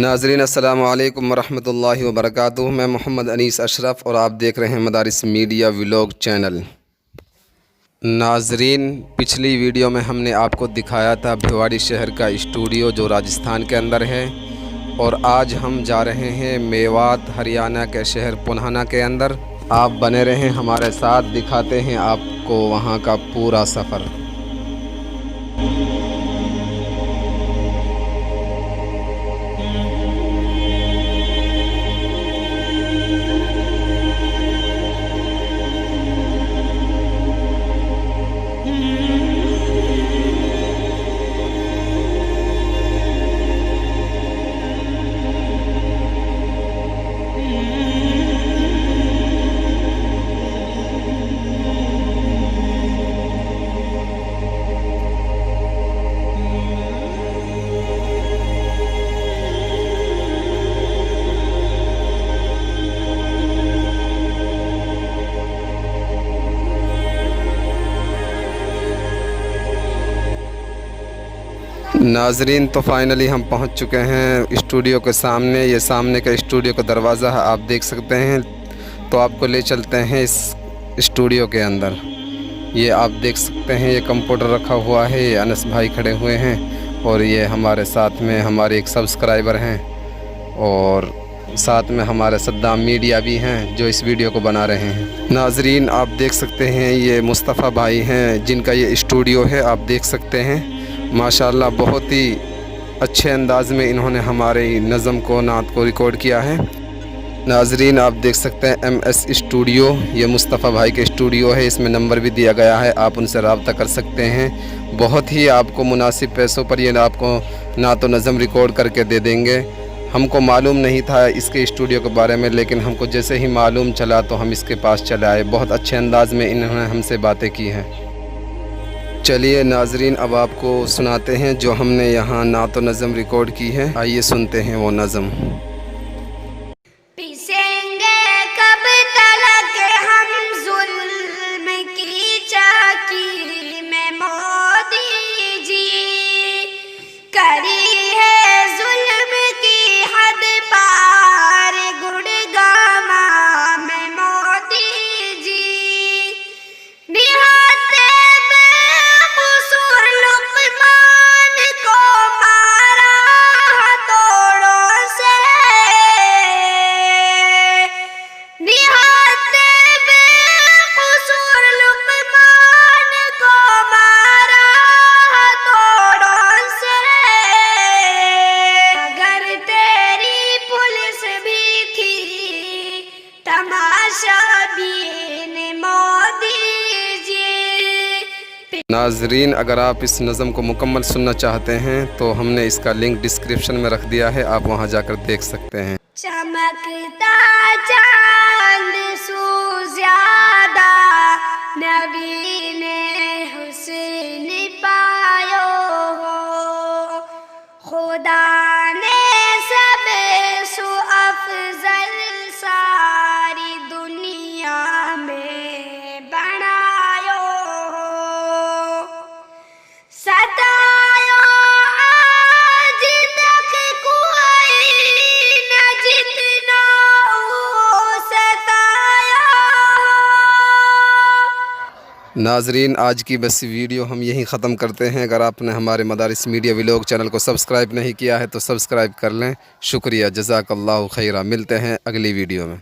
नाज़रीन अस्सलामु अलैकुम वरहमतुल्लाहि वबरकातुहू। मैं मोहम्मद अनीस अशरफ़ और आप देख रहे हैं मदारिस मीडिया व्लॉग चैनल। नाज़रीन, पिछली वीडियो में हमने आपको दिखाया था भिवाड़ी शहर का स्टूडियो जो राजस्थान के अंदर है, और आज हम जा रहे हैं मेवात हरियाणा के शहर पुनाना के अंदर। आप बने रहें हमारे साथ, दिखाते हैं आपको वहाँ का पूरा सफ़र। नाज़रीन, तो फाइनली हम पहुंच चुके हैं स्टूडियो के सामने। ये सामने का स्टूडियो का दरवाज़ा है, आप देख सकते हैं। तो आपको ले चलते हैं इस स्टूडियो के अंदर। ये आप देख सकते हैं, ये कंप्यूटर रखा हुआ है, ये अनस भाई खड़े हुए हैं, और ये हमारे साथ में हमारे एक सब्सक्राइबर हैं, और साथ में हमारे सद्दाम मीडिया भी हैं जो इस वीडियो को बना रहे हैं। नाज़रीन, आप देख सकते हैं ये मुस्तफ़ा भाई हैं जिनका ये स्टूडियो है, आप देख सकते हैं। माशाल्लाह बहुत ही अच्छे अंदाज़ में इन्होंने हमारे नज़म को, नात को रिकॉर्ड किया है। नाज़रीन, आप देख सकते हैं MS स्टूडियो, ये मुस्तफ़ा भाई के स्टूडियो है। इसमें नंबर भी दिया गया है, आप उनसे रब्ता कर सकते हैं। बहुत ही आपको मुनासिब पैसों पर ये आपको नात व नज़म रिकॉर्ड करके दे देंगे। हमको मालूम नहीं था इसके स्टूडियो के बारे में, लेकिन हमको जैसे ही मालूम चला तो हम इसके पास चले आए। बहुत अच्छे अंदाज़ में इन्होंने हमसे बातें की हैं। चलिए नाज़रीन, अब आपको सुनाते हैं जो हमने यहाँ नात व नज़म रिकॉर्ड की है। आइए सुनते हैं वो नज़म। पीसेंगे कब तलक हम जुल्म की चाकी में मोदी जी, करी है जुल्म की हद पार गुड़गामा में मोदी जी। निहाते बेकसूर लुक़मान को मारा हथौड़ों से, निहाते बेकसूर लुक़मान को मारा हथौड़ों से। अगर तेरी पुलिस भी थी तमाशा बीन मोदी जी। नाज़रीन, अगर आप इस नज़म को मुकम्मल सुनना चाहते हैं तो हमने इसका लिंक डिस्क्रिप्शन में रख दिया है, आप वहां जाकर देख सकते हैं। चमकता चांद सू ज़्यादा नबी ने हुस्न पायो हो, खुदा ने सब सु अफजल सारी दुनिया में बनायो हो। सतायो आज तक कोई न जितना वो सताया। नाज़रीन, आज की बस वीडियो हम यहीं ख़त्म करते हैं। अगर आपने हमारे मदारिस मीडिया व्लॉग चैनल को सब्सक्राइब नहीं किया है तो सब्सक्राइब कर लें। शुक्रिया, जज़ाकल्लाहु खैरा। मिलते हैं अगली वीडियो में।